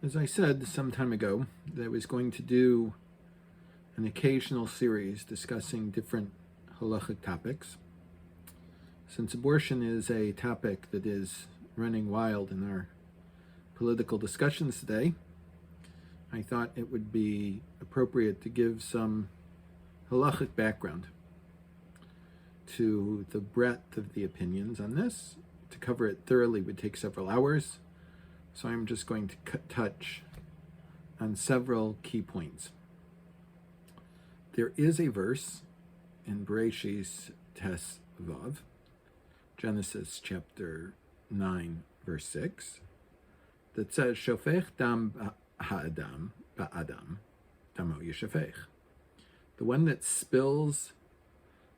As I said some time ago, that I was going to do an occasional series discussing different halachic topics. Since abortion is a topic that is running wild in our political discussions today, I thought it would be appropriate to give some halachic background to the breadth of the opinions on this. To cover it thoroughly would take several hours, so I'm just going to touch on several key points. There is a verse in Berashit tes vav, Genesis chapter 9, verse 6, that says, "Shofech dam ha'adam ba'adam, damo yeshpech." The one that spills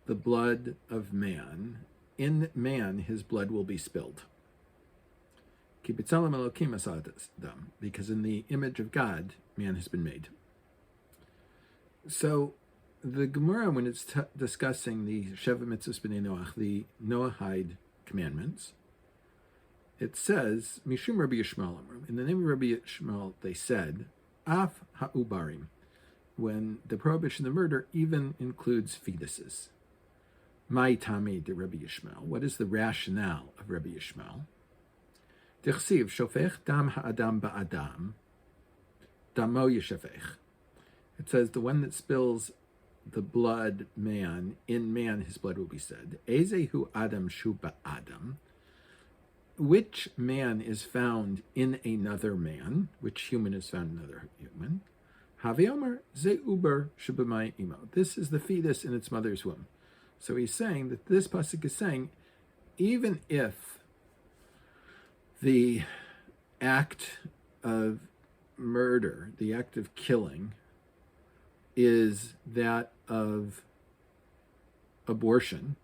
the blood of man, in man his blood will be spilled. Because in the image of God, man has been made. So the Gemara, when it's discussing the Sheva Mitzvahs B'nei Noach, the Noahide commandments, it says, Mishum Rabbi Yishma'el Amru. In the name of Rabbi Yishma'el, they said, Af ha'ubarim, when the prohibition of murder even includes fetuses. Mai tami de Rabbi Yishma'el. What is the rationale of Rabbi Yishma'el? Dechsiv shofech dam ha'adam ba'adam, damo yeshfech. It says the one that spills the blood man, in man his blood will be said. Ezehu adam shu ba'adam. Which man is found in another man? Which human is found in another human? Havi Omer ze uber שבמעי imo. This is the fetus in its mother's womb. So he's saying that this pasuk is saying, even if the act of murder, the act of killing, is that of abortion,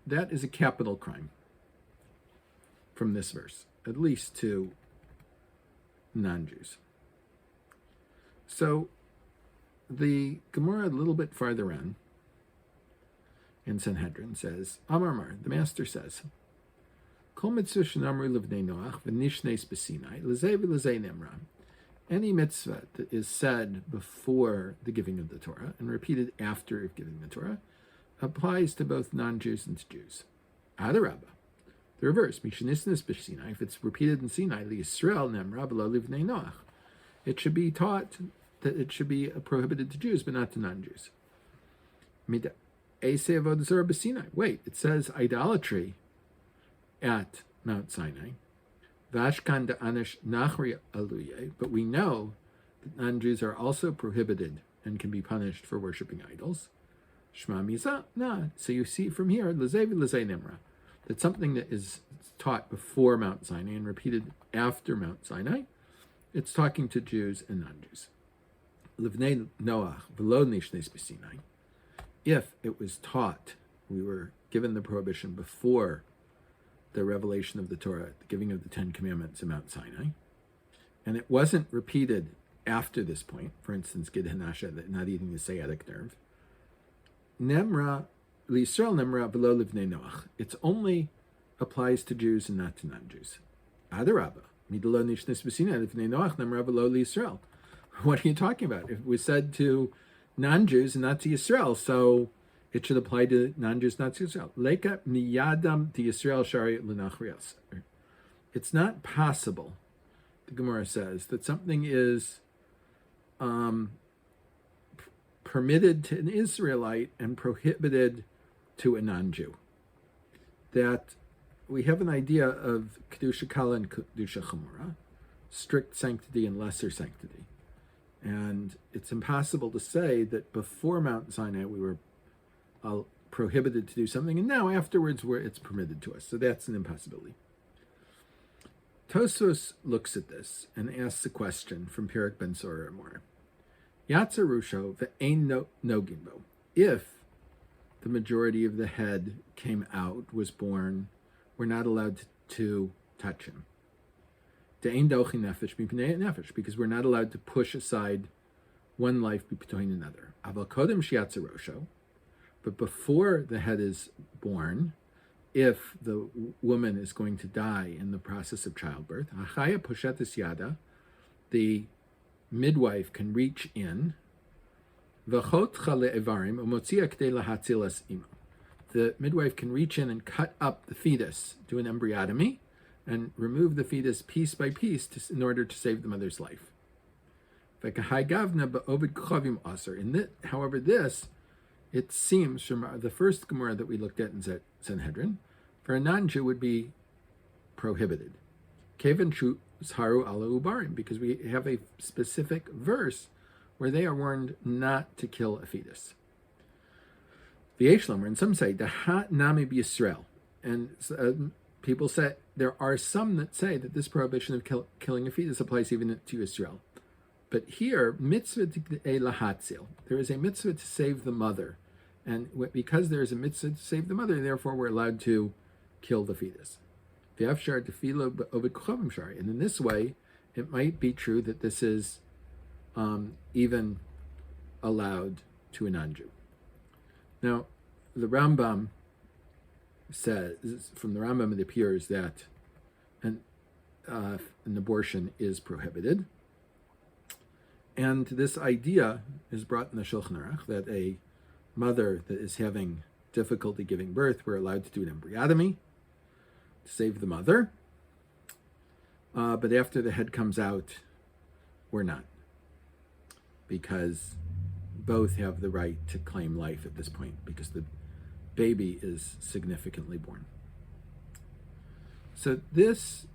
that is a capital crime from this verse, at least to non-Jews. So the Gemara a little bit farther on in Sandrin says, Amar, the master says, Kol mitzvah שנאמרה לבני נוח ונשנית בסיני, ולזה ולזה נאמרה. Any mitzvah that is said before the giving of the Torah and repeated after giving the Torah applies to both non-Jews and to Jews. Adaraba. The reverse, ונשנית בסיני, if it's repeated in Sinai, לישראל נאמרה ולא לבני נוח. It should be taught that it should be prohibited to Jews, but not to non-Jews. Wait, it says idolatry at Mount Sinai. But we know that non-Jews are also prohibited and can be punished for worshiping idols. So you see from here, that something that is taught before Mount Sinai and repeated after Mount Sinai, it's talking to Jews and non-Jews. If it was taught, we were given the prohibition before the revelation of the Torah, the giving of the Ten Commandments in Mount Sinai, and it wasn't repeated after this point, for instance, Gid Hanasha, not eating the sciatic nerve, Nemra, L'Yisrael Nemra v'lo livnei Noach. It only applies to Jews and not to non-Jews. Adaraba, midlo nishnes b'sinai livnei Noach Nemra v'lo L'Yisrael. What are you talking about? If it was said to non-Jews and not to Yisrael, so it should apply to non-Jews, not to Yisrael. Leka miyadam to Yisrael shari l'nachrias. It's not possible, the Gemara says, that something is permitted to an Israelite and prohibited to a non-Jew. That we have an idea of kedusha kala and kedusha chamura, strict sanctity and lesser sanctity. And it's impossible to say that before Mount Sinai we were prohibited to do something, and now afterwards it's permitted to us. So that's an impossibility. Tosfos looks at this and asks a question from Perek Ben Sora Amor. Yatsa Rusho ve'ein nogin bo. If the majority of the head came out, was born, we're not allowed to touch him. Because we're not allowed to push aside one life between another. But before the head is born, if the woman is going to die in the process of childbirth, the midwife can reach in. The midwife can reach in and cut up the fetus, do an embryotomy, and remove the fetus piece by piece in order to save the mother's life. However, this, it seems from the first Gemara that we looked at in Sandhedrin, for a non-Jew would be prohibited. Because we have a specific verse where they are warned not to kill a fetus. And some say, Yisrael. And people say, there are some that say that this prohibition of killing a fetus applies even to Israel. But here, mitzvah lahatzil, there is a mitzvah to save the mother. And because there is a mitzvah to save the mother, therefore we're allowed to kill the fetus. And in this way, it might be true that this is even allowed to a non-Jew. Now, the Rambam says, from the Rambam it appears that an abortion is prohibited. And this idea is brought in the Shulchan Aruch, that a mother that is having difficulty giving birth, we're allowed to do an embryotomy to save the mother. But after the head comes out, we're not. Because both have the right to claim life at this point, because the baby is significantly born. So this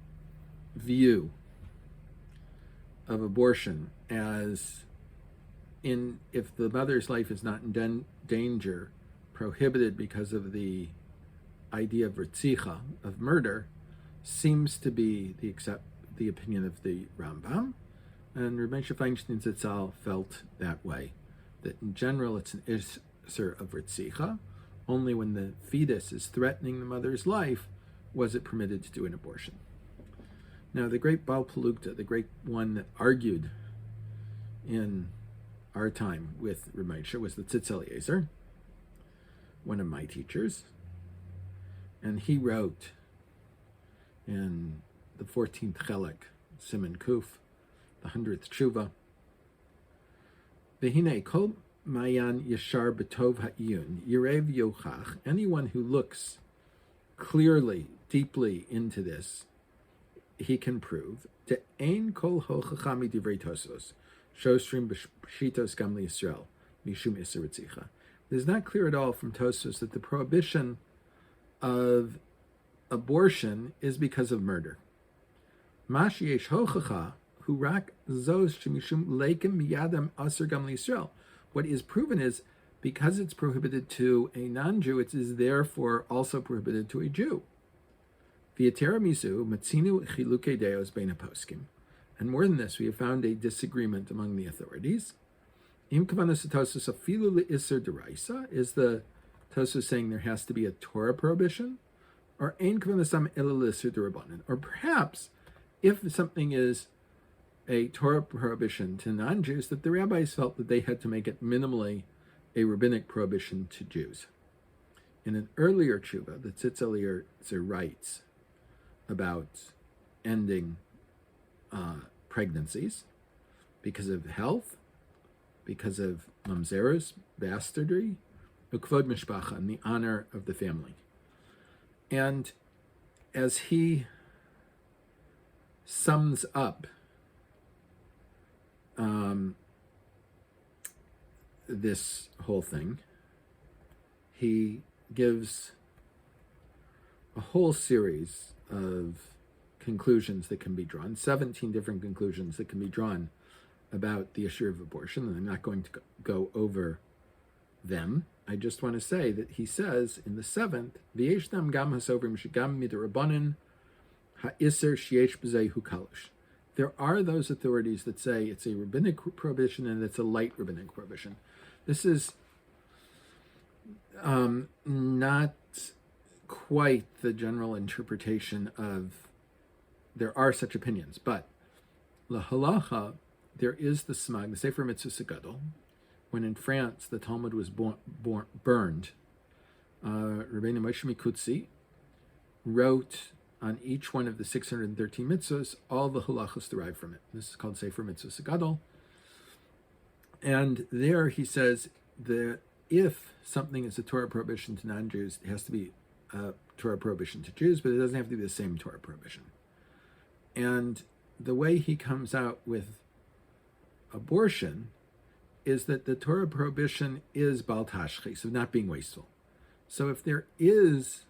view of abortion as if the mother's life is not in danger, prohibited because of the idea of ritzicha, of murder, seems to be the opinion of the Rambam, and Rabbi Feinstein Zitzal felt that way, that in general it's an isser of ritzicha. Only when the fetus is threatening the mother's life was it permitted to do an abortion. Now, the great Baal Pelukta, the great one that argued in our time with Ramesha, was the Tzitz Eliezer, one of my teachers, and he wrote in the 14th Chelek, Siman Kuf, the 100th Tshuva, V'hinei kol mayan yashar b'tov ha'iyun yirev yochach. Anyone who looks clearly, deeply into this, he can prove that ein kol hochachami divrei Tosos shostrim b'shitos gam liYisrael mishum iser ritzicha. It is not clear at all from Tosos that the prohibition of abortion is because of murder. Mash yesh hochacha hu rak zos shemishum leikim miyadam aser gam liYisrael. What is proven is because it's prohibited to a non-Jew, it is therefore also prohibited to a Jew. And more than this, we have found a disagreement among the authorities. Is the Tosos saying there has to be a Torah prohibition? Or perhaps, if something is a Torah prohibition to non-Jews, that the rabbis felt that they had to make it minimally a rabbinic prohibition to Jews. In an earlier tshuva, the Tzitz Eliezer writes about ending pregnancies because of health, because of mamzerus, bastardry, ukvod mishpacha, and the honor of the family. And as he sums up this whole thing, he gives a whole series of conclusions that can be drawn, 17 different conclusions that can be drawn about the issue of abortion, and I'm not going to go over them. I just want to say that he says in the 7th, V'yeshnam gam hasovrim shegam midrabanan ha'isser sheyesh b'zehu kalosh. There are those authorities that say it's a rabbinic prohibition and it's a light rabbinic prohibition. This is not quite the general interpretation of, there are such opinions, but the Halacha, there is the smag, the Sefer Mitzvah Gadol, when in France the Talmud was burned. Rabbeinu Moshe Mikutzi wrote on each one of the 613 mitzvahs, all the halachas derive from it. This is called Sefer Mitzvahs Gadol. And there he says that if something is a Torah prohibition to non-Jews, it has to be a Torah prohibition to Jews, but it doesn't have to be the same Torah prohibition. And the way he comes out with abortion is that the Torah prohibition is bal tashchis, of not being wasteful. So if there is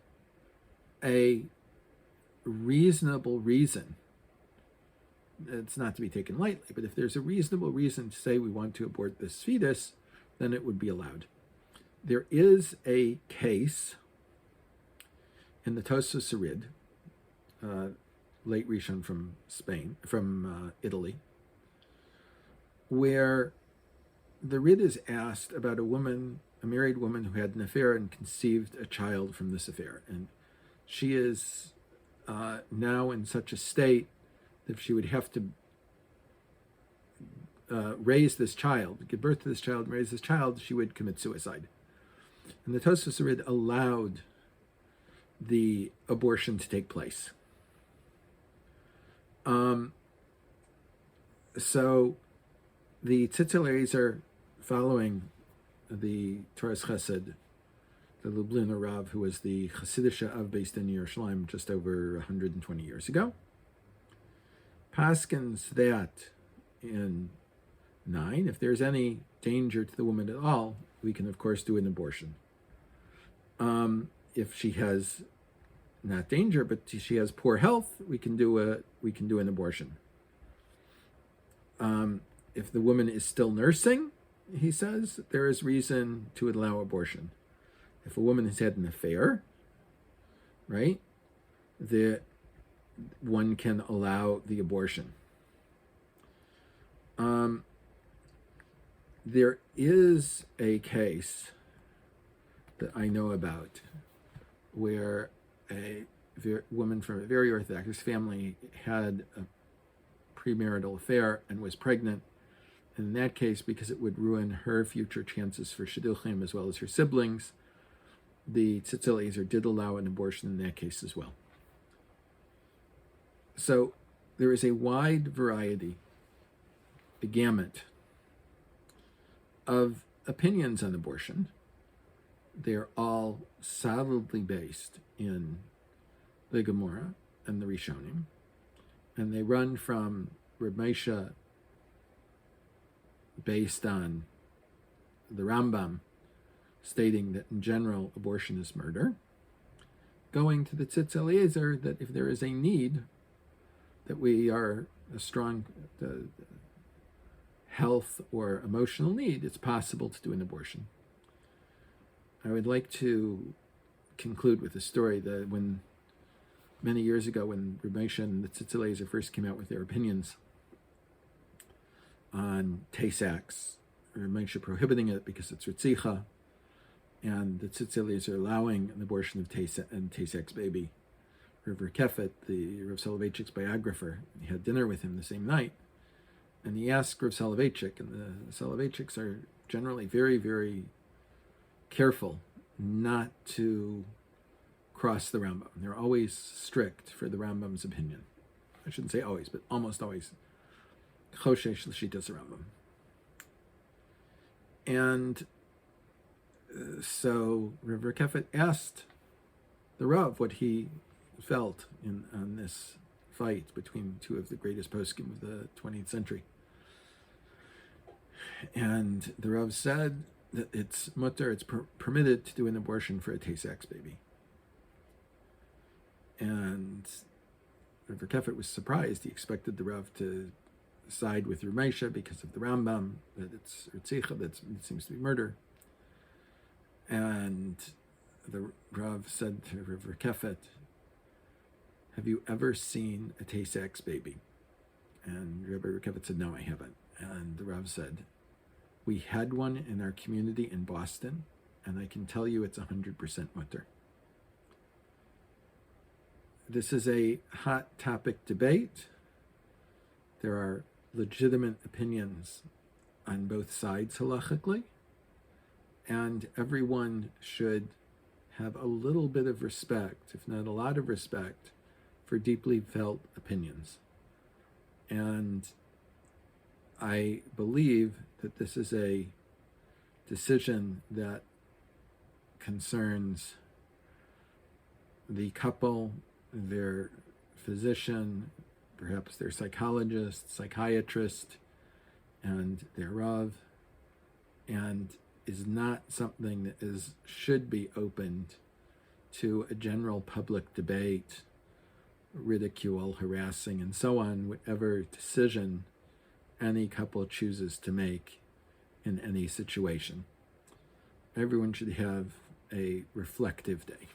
a reasonable reason, it's not to be taken lightly, but if there's a reasonable reason to say we want to abort this fetus, then it would be allowed. There is a case in the Tosfos Arid, late Rishon from Italy, where the Rid is asked about a married woman who had an affair and conceived a child from this affair. And she is now in such a state that if she would have to raise this child, give birth to this child and raise this child, she would commit suicide. And the Tosfos Arid allowed the abortion to take place. So the Tzitzileries are following the Torah's Chesed, the Lubliner Rav, who was the Chasidisha of based in Yerushalayim just over 120 years ago. Paskins that in 9, if there's any danger to the woman at all, we can of course do an abortion. If she has not danger, but she has poor health, we can do an abortion. If the woman is still nursing, he says, there is reason to allow abortion. If a woman has had an affair, right, one can allow the abortion. There is a case that I know about where a woman from a very Orthodox family had a premarital affair and was pregnant. And in that case, because it would ruin her future chances for shidduchim as well as her siblings, the Tzitzilezer did allow an abortion in that case as well. So there is a wide variety, a gamut of opinions on abortion. They're all solidly based in the Gemara and the Rishonim, and they run from Reb Moshe, based on the Rambam, stating that in general abortion is murder, going to the Tzitzilezer that if there is a need, that we are a strong health or emotional need, it's possible to do an abortion. I would like to conclude with a story that when many years ago, when Reb Moshe and the Tzitzilezer first came out with their opinions on Tay-Sachs, Reb Moshe prohibiting it because it's Ritzicha, and the Tzitzilezer allowing an abortion of Tay-Sachs' baby. Rav Kefet, the Rav Soloveitchik's biographer, he had dinner with him the same night, and he asked Rav Soloveitchik, and the Soloveitchiks are generally very, very careful not to cross the Rambam. They're always strict for the Rambam's opinion. I shouldn't say always, but almost always. Choshesh l'shitas Rambam. And so Rav Kefet asked the Rav what he felt on this fight between two of the greatest poskim of the 20th century. And the Rav said that it's mutter, it's permitted to do an abortion for a Tay-Sachs baby. And Rav Kefet was surprised. He expected the Rav to side with Rav Moshe because of the Rambam, that it's Ritzicha, that it seems to be murder. And the Rav said to Rav Kefet, have you ever seen a Tay-Sachs baby? And Rav Kefet said, no, I haven't. And the Rav said, we had one in our community in Boston, and I can tell you it's 100% mutter. This is a hot topic debate. There are legitimate opinions on both sides halachically, and everyone should have a little bit of respect, if not a lot of respect, for deeply felt opinions. And I believe that this is a decision that concerns the couple, their physician, perhaps their psychologist, psychiatrist, and their Rav, and is not something that should be opened to a general public debate, ridicule, harassing, and so on, whatever decision any couple chooses to make in any situation. Everyone should have a reflective day.